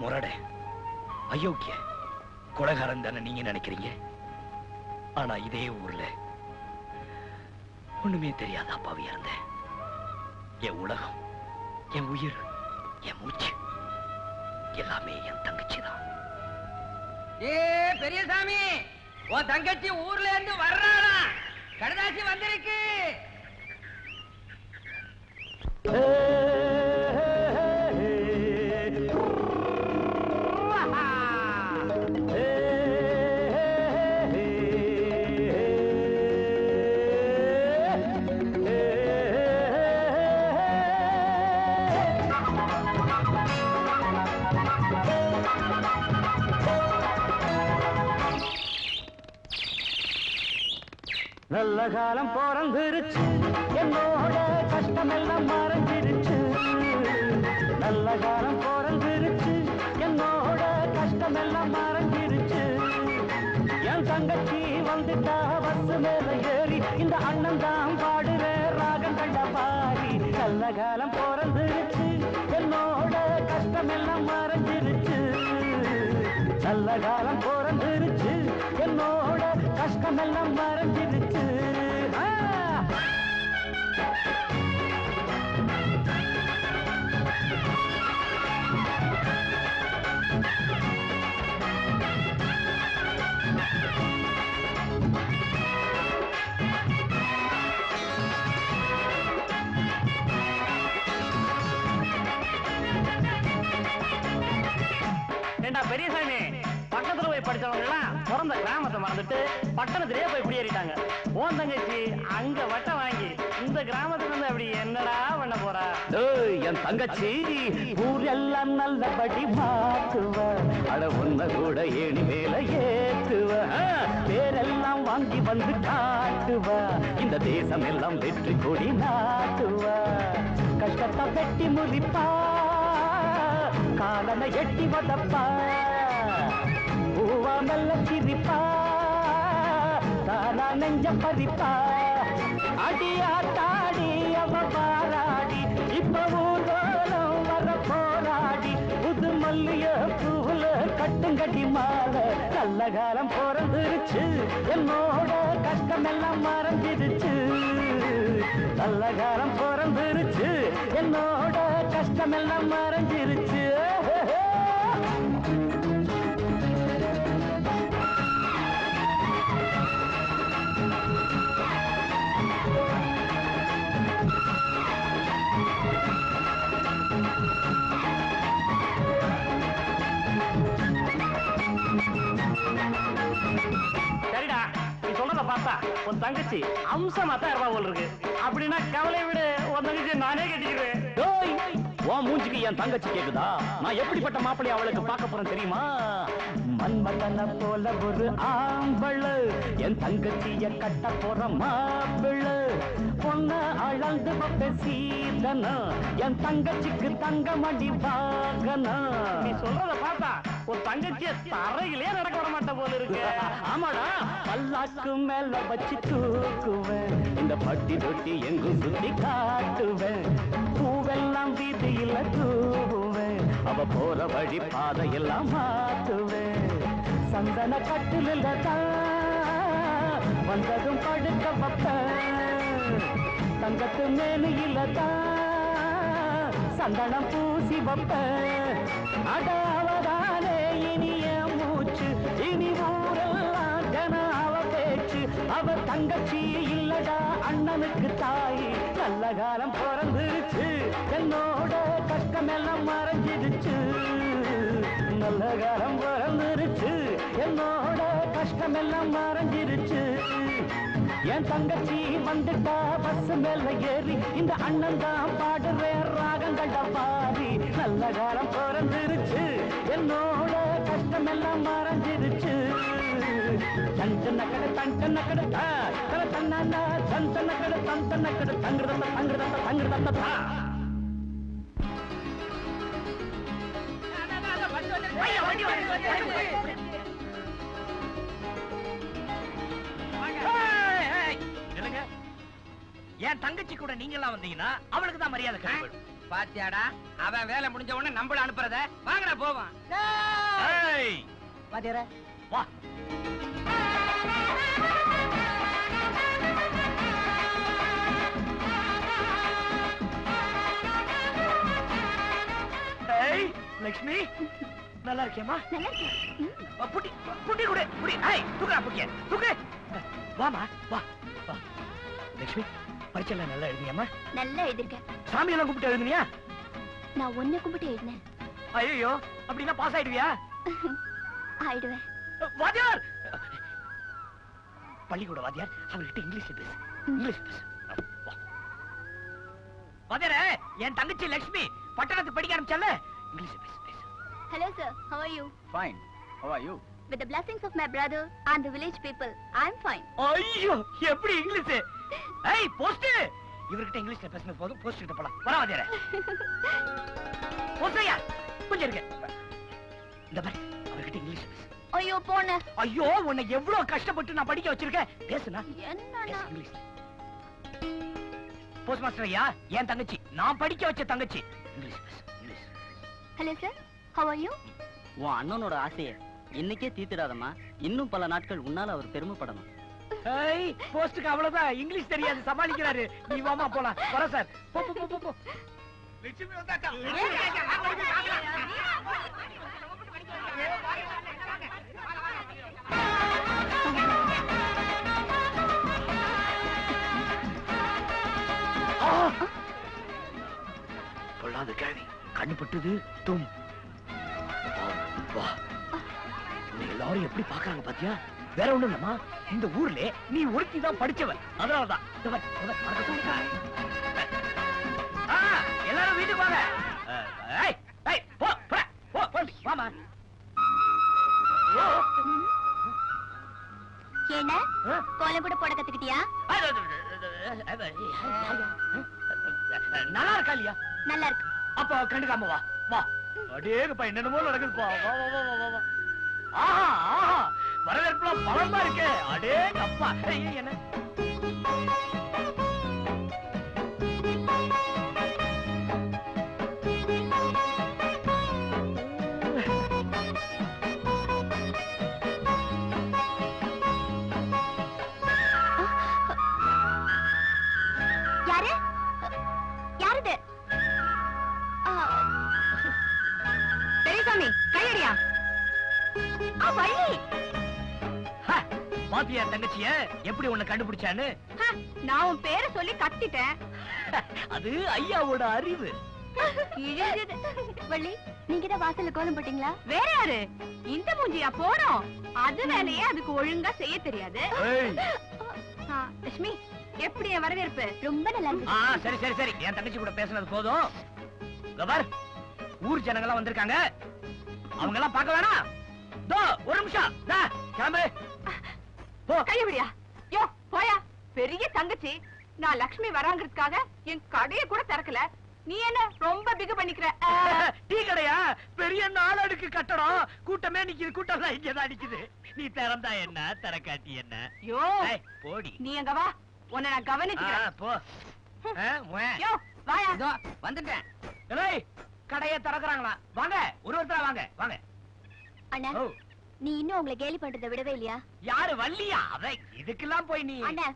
முரட அயோக்கிய கொலைகாரன் தானே நீங்க நினைக்கிறீங்க. ஆனா இதே ஊர்ல ஒண்ணுமே தெரியாத அப்பாவியா இருந்தேன். என் உலகம், என் உயிர், என் மூச்சு எல்லாமே என் தங்கச்சி தான். ஏ பெரியசாமி, உன் தங்கச்சி ஊர்ல இருந்து வர்றாளா? கடுதாசி வந்திருக்கு. நல்ல காலம் பிறந்துருச்சு, என்னோட கஷ்டம் எல்லாம் மறைஞ்சிருச்சு. நல்ல காலம் பிறந்துருச்சு, என்னோட கஷ்டம் எல்லாம் மறைஞ்சிருச்சு. என் தங்கச்சி வந்துட்டா பஸ் மேல ஏறி, இந்த அண்ணன் தான் பாடுற ராகம் கண்ட பாரி. நல்ல காலம் பிறந்துருச்சு, என்னோட கஷ்டம் எல்லாம் மறைஞ்சிருச்சு. நல்ல காலம் பிறந்துருச்சு, என்னோட கஷ்டம் எல்லாம் மறைஞ்சிருச்சு. பெரியசாமி, பக்கத்துல போய் படிச்சவங்க எல்லாம் பிறந்த கிராமத்தை மறந்துட்டு பட்டணத்திலேயே போய் குடியேறிட்டாங்க. உன் தங்கச்சி அங்க வட்டம் வாங்கி இந்த கிராமத்துல இருந்து அப்படி என்னடா பண்ண போறா? என் தங்கச்சி ஊரெல்லாம் நல்லபடி மாத்துவ, அட உன்ன கூட ஏணி மேல ஏத்துவ, பேரெல்லாம் வாங்கி வந்து காட்டுவ, இந்த தேசம் எல்லாம் வெற்றி கொடி நாட்டுவ. கஷ்டத்தை வெட்டி முறிப்பா, காலனை எட்டி வதப்பா, பூவா மெல்ல சிரிப்பா, தானா நெஞ்ச பறிப்பா. அடியா தாடி அவ பாராடி, இப்ப ஊர்வலம் வர போராடி, புது மல்லிய பூவுல கட்டுங்கடி மாலை. நல்ல காலம் பிறந்துருச்சு, என்னோட கஷ்டம் எல்லாம் மறைஞ்சிருச்சு. நல்ல காலம் பிறந்துருச்சு, என்னோட கஷ்டம் எல்லாம் மறைஞ்சிருச்சு. சரிடா, நீ சொல்றத பார்த்தா உன் தங்கச்சி அம்சமா தான் இருப்பா போல் இருக்கு. அப்படின்னா கவலை விடு, உன் தங்கச்சி நானே கட்டிக்கிறேன். உன் மூஞ்சிக்கு என் தங்கச்சி கேக்குதா? நான் எப்படிப்பட்ட மாப்பிள்ளை அவளுக்கு பார்க்க போறேன் தெரியுமா? மன்மதன போல ஒரு ஆம்பள, என் தங்கச்சிய கட்ட போற மாப்பிள்ள. பொண்ண அளந்து சீதனா, என் தங்கச்சிக்கு தங்க மடி வாகனா. நீ சொல்றத பார்த்தா ஒரு தங்கச்சிய தரையிலே நடக்க வர மாட்ட போல இருக்கு. ஆமாடா, பல்லாக்கு மேல வச்சு தூக்குவேன், இந்த பட்டி தொட்டி எங்கும் சுத்தி காட்டுவேன். பூவெல்லாம் வீதியில தூவுவேன், அவ போற வழி பாதையெல்லாம் மாத்துவேன். சந்தன கட்டில தான் வந்ததும் படுக்க வைப்பேன், தங்கத்து மேலையில தான் சந்தனம் பூசி வைப்பேன். அடாவதானே இனிய மூச்சு, இனி ஊரெல்லாம் ஜனாவ பேச்சு. அவ தங்கச்சி இல்லடா அண்ணனுக்கு தாய். நல்ல காலம் பிறந்துருச்சு, என்னோட கஷ்டம் எல்லாம் மறைஞ்சிருச்சு. நல்ல காலம் பிறந்துருச்சு, என்னோட கஷ்டம் எல்லாம் மறைஞ்சிருச்சு. என் தங்கச்சி வந்துட்டா பஸ் மேல ஏறி, இந்த அண்ணன் தான் பாடுற ராகங்கள்ட பாரி. நல்ல காலம் பிறந்துருச்சு, என்னோட கஷ்டம் எல்லாம் மறைஞ்சிருச்சு. தஞ்சன கடை தஞ்சன கடை தர தன்னா தஞ்சன கடை தந்தன கடை தங்குறத தங்குறத தங்குறத தா. என் தங்கச்சி கூட நீங்க எல்லாம் வந்தீங்கன்னா அவளுக்கு தான் மரியாதை கிடைக்கும். பாத்தியாடா அவன் வேலை முடிஞ்ச உடனே நம்மள அனுப்புறத வாங்கடா போவான். ஏய், வாத்தியார வா. ஏய், லக்ஷ்மி நல்லா இருக்கியம்மா? நல்லா இருக்கு. புட்டி புட்டி கூட புடி. ஏய், தூக்குடா புட்டிய தூக்கு. வாமா வா வா. லக்ஷ்மி பரீட்சைலாம் நல்லா எழுதியம்மா? நல்லா எழுதிருக்கேன். சாமி எல்லாம் கும்பிட்டு எழுதுனியா? நான் ஒன்ன கும்பிட்டு எழுதினேன். ஐயோ, அப்படின்னா பாஸ் ஆயிடுவியா? ஆயிடுவேன். வாத்தியார், பள்ளிக்கூட வாத்தியார், அவர்கிட்ட இங்கிலீஷ்ல பேசு. இங்கிலீஷ் பேசு. வா. வாத்தியாரே, என் தங்கச்சி லக்ஷ்மி பட்டணத்துக்கு படிக்க ஆரம்பிச்சால, இங்கிலீஷ்ல பேசு பேசு. Hello sir, how are you? Fine. How are you? With the blessings of my brother and the village people, I'm fine. ஐயோ, எப்படி இங்கிலீஷ்? ஏய், போஸ்ட். இவர்கிட்ட இங்கிலீஷ்ல பேசினது போதும், போஸ்ட் கிட்ட போலாம். வர வாத்தியாரே. போஸ்ட்யா, கொஞ்சம் இருங்க. இந்த பாரு, அவர்கிட்ட இங்கிலீஷ்ல பேசு. ஐயோ போன. ஐயோ, உன்னை எவ்வளவு கஷ்டப்பட்டு நான் படிக்க வச்சிருக்கேன். பேசுனா. என்னடா? பேசு இங்கிலீஷ்ல. போஸ்ட் மாஸ்டர் ஐயா, என் தங்கச்சி, நான் படிக்க வச்ச தங்கச்சி. இங்கிலீஷ் பேசு, English. Hello sir, how are you? உன் அண்ணனோட ஆசையை இன்னைக்கே தீர்த்திடாதம்மா. இன்னும் பல நாட்கள் உன்னால அவர் பெருமைப்படணும். ஏய், போஸ்ட்க்கு அவ்வளவுதான், இங்கிலீஷ் தெரியாது, சமாளிக்கிறாரு. நீ வாமா போலாம். வர சார். போ போ போ போ. லட்சுமி வந்தாச்சா? பொல்லாத கேள்வி, கண்ணு பட்டுது. தும். வா. உன்னை எல்லாரும் எப்படி பாக்குறாங்க பாத்தியா? வேற ஒண்ணும் இல்லம்மா, இந்த ஊர்ல நீ ஒருத்தி தான் படிச்சவன், அதனாலதான். எல்லாரும் வீட்டுக்கு வாங்க. ஏய், ஏய், போ போ போ போ. வாமா. என்ன? கோலம் கூட போட கத்துக்கிட்டியா? நல்லா இருக்கா இல்லையா? நல்லா இருக்கு. அப்ப கண்டுக்காம வா வா. அடேங்கப்பா, என்னென்னமோ நடக்குதுப்பா. வா வா வா வா வா. ஆஹா ஆஹா, வரவேற்புலாம் பலமா இருக்கு. அடேங்கப்பா. என்ன யாரு? யாருது? பெரியசாமி, கையடியா? வள்ளி. பாத்தியா தங்கச்சிய எப்படி உன்னை கண்டுபிடிச்சான்னு? நான் உன் பேரை சொல்லி கத்திட்டேன். அது ஐயாவோட அறிவு. வள்ளி, நீங்க தான் வாசல்ல கோலம் போட்டீங்களா? வேற யாரு? இந்த மூஞ்சியா போறோம். அது வேலையே அதுக்கு ஒழுங்கா செய்ய தெரியாது. லட்சுமி, எப்படி என் வரவேற்பு? ரொம்ப நல்லா இருக்கு. சரி சரி சரி, என் தங்கச்சி கூட பேசுனது போதும். கவர், ஊர் ஜனங்கள்லாம் வந்திருக்காங்க, அவங்க எல்லாம் பார்க்க வேணாம். தோ ஒரு நிமிஷம், கிளம்பு. கையபடியா? யோ போயா. பெரிய தங்கச்சி, நான் லட்சுமி வராங்கிறதுக்காக என் கடையை கூட திறக்கல. நீ என்ன ரொம்ப பிகு பண்ணிக்கிற? டீ கடையா? பெரிய நாளடுக்கு கட்டடம், கூட்டமே நிக்குது. கூட்டம் எல்லாம் இங்கதான் நிக்குது. நீ திறந்தா என்ன, திறக்காட்டி என்ன? யோ போடி. நீ எங்க வா, உன்னை நான் கவனிச்சுக்கிறேன். போ. யோ வாயா. இதோ வந்துட்டேன். ஏய், கடையை திறக்கறாங்களா? வாங்க, ஒருத்தரா வாங்க வாங்க. அண்ணா, நீ இன்னும் உங்களை கேலி பண்றதை விடவே இல்லையா? யாரு வள்ளியா? அவ இதுக்கெல்லாம் போய் நீ. அண்ணா,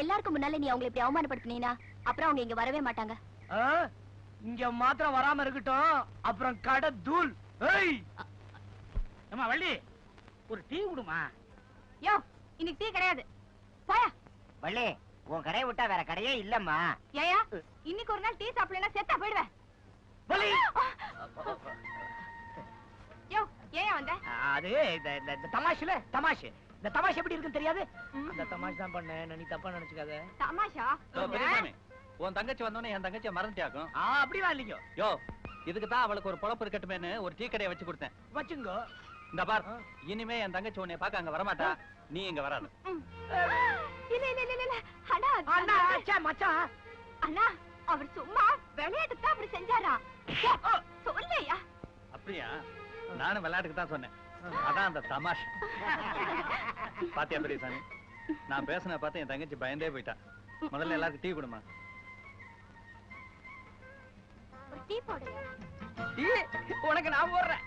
எல்லாருக்கும் முன்னால நீ அவங்களை இப்படி அவமானப்படுத்தினீனா அப்புறம் அவங்க இங்க வரவே மாட்டாங்க. இங்க மாத்திரம் வராம இருக்கட்டும், அப்புறம் கடை தூள். ஏய் அம்மா வள்ளி, ஒரு டீ குடுமா. யோ, இன்னைக்கு டீ கிடையாது. போயா. வள்ளி, உன் கடையை விட்டா வேற கடையே இல்லம்மா. ஏயா, இன்னைக்கு ஒரு நாள் டீ சாப்பிடலன்னா செத்தா போயிடுவேன். வள்ளி, யோ, ஏயா வந்த? அது இந்த தமாஷுல தமாஷ். இந்த தமாஷ் எப்படி இருக்குன்னு தெரியாது? அந்த தமாஷ் தான் பண்ணேன், நீ தப்பா நினைச்சுக்காத. தமாஷா? பெரியசாமி, உன் தங்கச்சி வந்தோடனே என் தங்கச்சியை மறந்துட்டியாக்கும். அப்படிலாம் இல்லையோ. யோ, இதுக்கு தான் அவளுக்கு ஒரு பொழப்பு இருக்கட்டுமேன்னு ஒரு டீ கடையை வச்சு கொடுத்தேன். வச்சுங்கோ. இந்த பார், இனிமே என் தங்கச்சி உன்னை பார்க்க அங்க வரமாட்டா, நீ இங்க வராது. இல்ல இல்ல இல்ல இல்ல அண்ணா. அண்ணா, அச்சா மச்சான். அண்ணா, அவர் சும்மா விளையாட்டுக்கு தான் அப்படி செஞ்சாரா? சொல்லையா? அப்படியா? நானும் விளையாட்டுக்கு தான் சொன்னேன். அதான் அந்த தமாஷ். பாத்தியா பெரியசாமி, நான் பேசின பார்த்து என் தங்கச்சி பயந்தே போயிட்டா. முதல்ல எல்லாருக்கும் டீ கொடுமா. டீ போடு. டீ உனக்கு நான் போடுறேன்.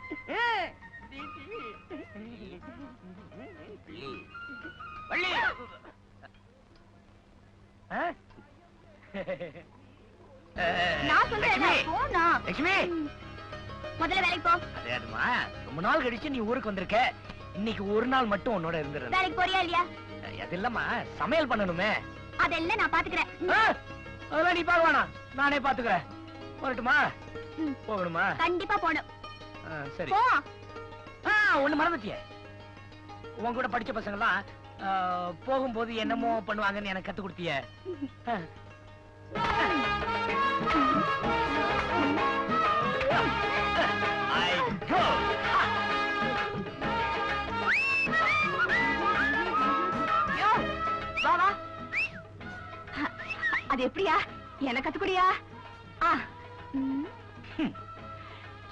டீ வள்ளி. நான் சொல்றேன் லட்சுமி. போனா லட்சுமி முதல்ல வேலைக்கு போ. அதேதுமா ரொம்ப நாள் கழிச்சு நீ ஊருக்கு வந்திருக்க. இன்னைக்கு ஒரு நாள் மட்டும் உன்னோட இருந்துரு. வேலைக்கு போறியா இல்லையா? அது இல்லம்மா சமையல் பண்ணணுமே. அதெல்லாம் நான் பாத்துக்கிறேன். அதெல்லாம் நீ பார்க்க வேணாம், நானே பாத்துக்கிறேன். வரட்டுமா? ம். போகணுமா? கண்டிப்பா போணும். சரி. போ. ஒண்ணு மறந்துட்டியே, உன் கூட படிச்ச பசங்க எல்லாம் போகும்போது என்னமோ பண்ணுவாங்கன்னு எனக்கு கத்து கொடுத்தியே. அது எப்படியா? எனக்கு கத்துக்கூடியா?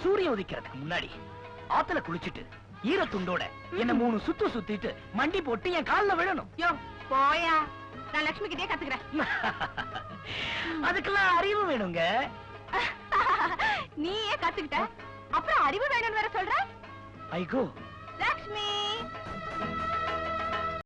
சூரியன் உதிக்கிறதுக்கு முன்னாடி ஆத்துல குளிச்சுட்டு ஈர துண்டோட என்ன 3 சுத்து சுத்திட்டு மண்டி போட்டு என் கால்ல விழணும். யோ போயா, நான் லட்சுமி கிட்டே கத்துக்கிறேன். அதுக்கெல்லாம் அறிவு வேணுங்க. நீயே கத்துக்கிட்ட, அப்புறம் அறிவு வேணும்னு வேற சொல்ற. ஐகோ லட்சுமி